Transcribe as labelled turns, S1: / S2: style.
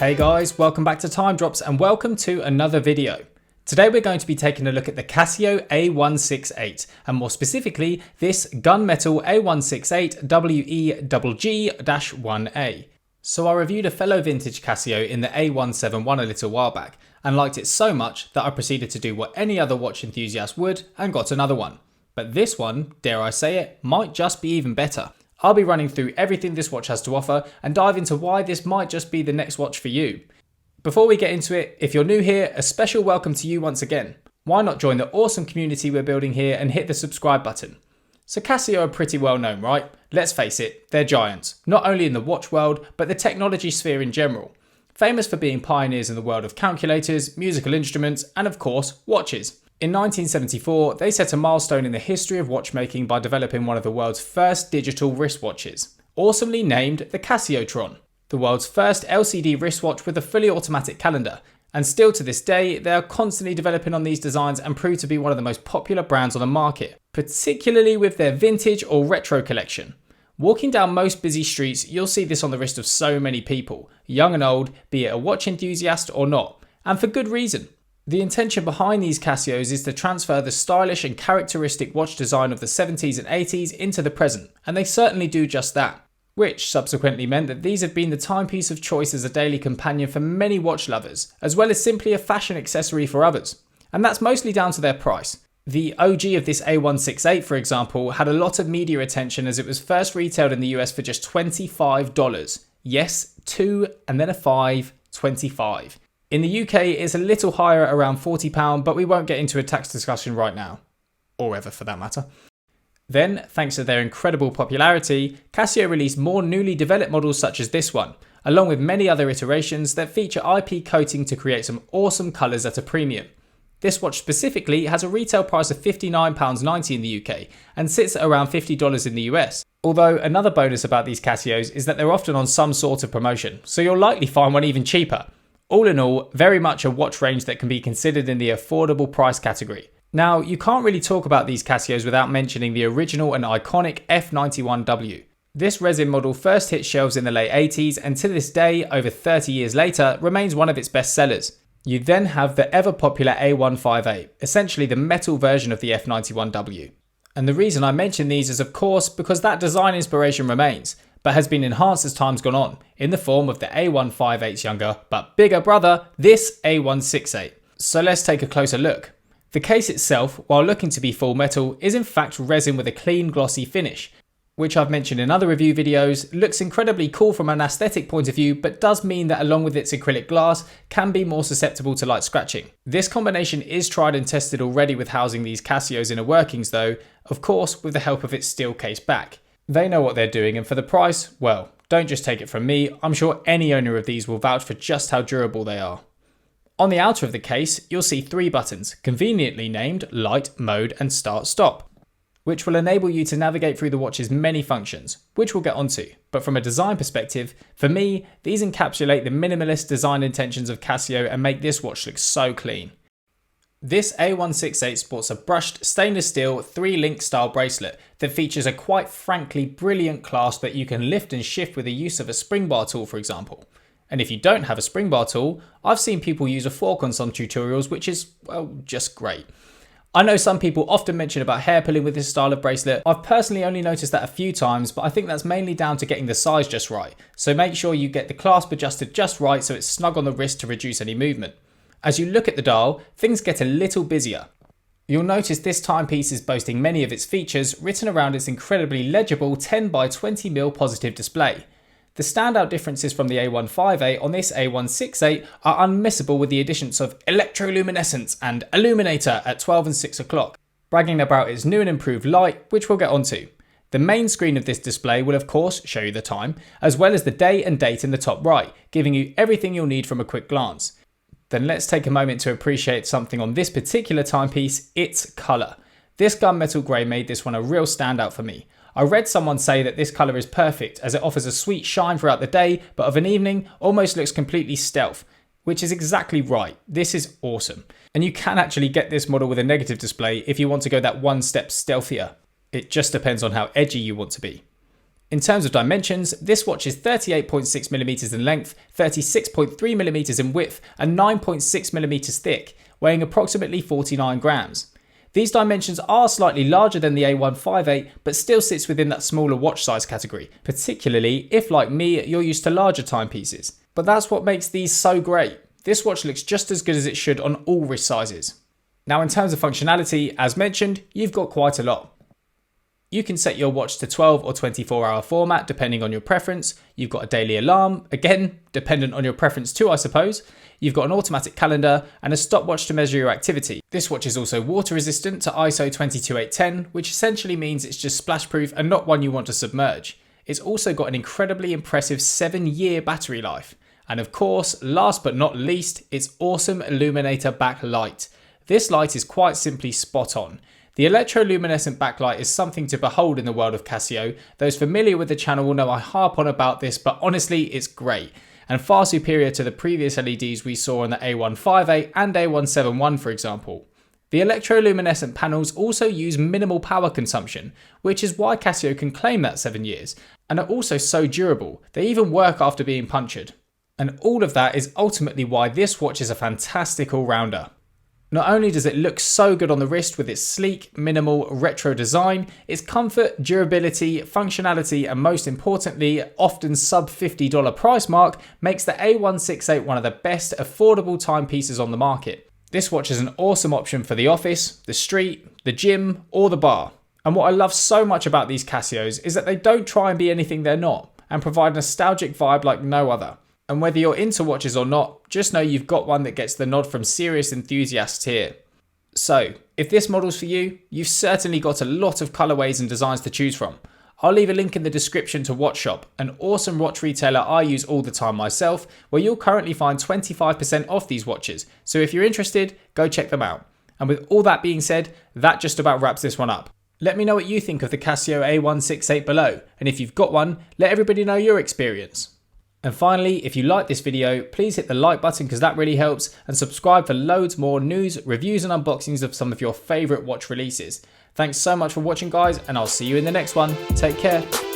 S1: Hey guys, welcome back to Time Drops and welcome to another video. Today we're going to be taking a look at the Casio A168 and more specifically this gunmetal A168 WEGG-1A. So I reviewed a fellow vintage Casio in the A171 a little while back and liked it so much that I proceeded to do what any other watch enthusiast would and got another one. But this one, dare I say it, might just be even better. I'll be running through everything this watch has to offer and dive into why this might just be the next watch for you. Before we get into it, if you're new here, a special welcome to you once again. Why not join the awesome community we're building here and hit the subscribe button? So Casio are pretty well known, right? Let's face it, they're giants, not only in the watch world, but the technology sphere in general. Famous for being pioneers in the world of calculators, musical instruments, and of course, watches. In 1974, they set a milestone in the history of watchmaking by developing one of the world's first digital wristwatches, awesomely named the Casiotron, the world's first LCD wristwatch with a fully automatic calendar. And still to this day, they are constantly developing on these designs and prove to be one of the most popular brands on the market, particularly with their vintage or retro collection. Walking down most busy streets, you'll see this on the wrist of so many people, young and old, be it a watch enthusiast or not, and for good reason. The intention behind these Casios is to transfer the stylish and characteristic watch design of the 70s and 80s into the present, and they certainly do just that, which subsequently meant that these have been the timepiece of choice as a daily companion for many watch lovers, as well as simply a fashion accessory for others. And that's mostly down to their price. The OG of this A168, for example, had a lot of media attention as it was first retailed in the US for just $25. Yes, 2 and then a 5, 25. In the UK, it's a little higher at around £40, but we won't get into a tax discussion right now. Or ever for that matter. Then, thanks to their incredible popularity, Casio released more newly developed models such as this one, along with many other iterations that feature IP coating to create some awesome colours at a premium. This watch specifically has a retail price of £59.90 in the UK and sits at around $50 in the US. Although another bonus about these Casios is that they're often on some sort of promotion, so you'll likely find one even cheaper. All in all, very much a watch range that can be considered in the affordable price category. Now, you can't really talk about these Casios without mentioning the original and iconic F91W. This resin model first hit shelves in the late 80s and to this day, over 30 years later, remains one of its best sellers. You then have the ever popular A158, essentially the metal version of the F91W. And the reason I mention these is of course because that design inspiration remains, but has been enhanced as time's gone on, in the form of the A158's younger, but bigger brother, this A168. So let's take a closer look. The case itself, while looking to be full metal, is in fact resin with a clean glossy finish, which I've mentioned in other review videos, looks incredibly cool from an aesthetic point of view, but does mean that along with its acrylic glass, can be more susceptible to light scratching. This combination is tried and tested already with housing these Casios inner workings though, of course with the help of its steel case back. They know what they're doing, and for the price, well, don't just take it from me, I'm sure any owner of these will vouch for just how durable they are. On the outer of the case, you'll see 3 buttons, conveniently named Light, Mode and Start Stop, which will enable you to navigate through the watch's many functions, which we'll get onto. But from a design perspective, for me, these encapsulate the minimalist design intentions of Casio and make this watch look so clean. This A168 sports a brushed stainless steel 3-link style bracelet that features a quite frankly brilliant clasp that you can lift and shift with the use of a spring bar tool, for example. And if you don't have a spring bar tool, I've seen people use a fork on some tutorials, which is, well, just great. I know some people often mention about hair pulling with this style of bracelet. I've personally only noticed that a few times, but I think that's mainly down to getting the size just right. So make sure you get the clasp adjusted just right so it's snug on the wrist to reduce any movement. As you look at the dial, things get a little busier. You'll notice this timepiece is boasting many of its features written around its incredibly legible 10x20mm positive display. The standout differences from the A158 on this A168 are unmissable with the additions of electroluminescence and illuminator at 12 and 6 o'clock, bragging about its new and improved light, which we'll get onto. The main screen of this display will of course show you the time, as well as the day and date in the top right, giving you everything you'll need from a quick glance. Then let's take a moment to appreciate something on this particular timepiece, its colour. This gunmetal grey made this one a real standout for me. I read someone say that this colour is perfect as it offers a sweet shine throughout the day, but of an evening almost looks completely stealth, which is exactly right. This is awesome. And you can actually get this model with a negative display if you want to go that one step stealthier. It just depends on how edgy you want to be. In terms of dimensions, this watch is 38.6mm in length, 36.3mm in width, and 9.6mm thick, weighing approximately 49 grams. These dimensions are slightly larger than the A168, but still sits within that smaller watch size category, particularly if, like me, you're used to larger timepieces. But that's what makes these so great. This watch looks just as good as it should on all wrist sizes. Now, in terms of functionality, as mentioned, you've got quite a lot. You can set your watch to 12 or 24-hour format depending on your preference. You've got a daily alarm, again, dependent on your preference too, I suppose. You've got an automatic calendar and a stopwatch to measure your activity. This watch is also water resistant to ISO 22810, which essentially means it's just splash proof and not one you want to submerge. It's also got an incredibly impressive 7-year battery life. And of course, last but not least, its awesome illuminator backlight. This light is quite simply spot on. The electroluminescent backlight is something to behold in the world of Casio. Those familiar with the channel will know I harp on about this, but honestly, it's great, and far superior to the previous LEDs we saw on the A168 and A171, for example. The electroluminescent panels also use minimal power consumption, which is why Casio can claim that 7 years, and are also so durable. They even work after being punctured. And all of that is ultimately why this watch is a fantastic all-rounder. Not only does it look so good on the wrist with its sleek, minimal, retro design, its comfort, durability, functionality, and most importantly, often sub $50 price mark makes the A168 one of the best affordable timepieces on the market. This watch is an awesome option for the office, the street, the gym, or the bar. And what I love so much about these Casios is that they don't try and be anything they're not, and provide a nostalgic vibe like no other. And whether you're into watches or not, just know you've got one that gets the nod from serious enthusiasts here. So, if this model's for you, you've certainly got a lot of colorways and designs to choose from. I'll leave a link in the description to Watch Shop, an awesome watch retailer I use all the time myself, where you'll currently find 25% off these watches. So if you're interested, go check them out. And with all that being said, that just about wraps this one up. Let me know what you think of the Casio A168 below, and if you've got one, let everybody know your experience. And finally, if you like this video, please hit the like button because that really helps, and subscribe for loads more news, reviews and unboxings of some of your favourite watch releases. Thanks so much for watching guys, and I'll see you in the next one. Take care.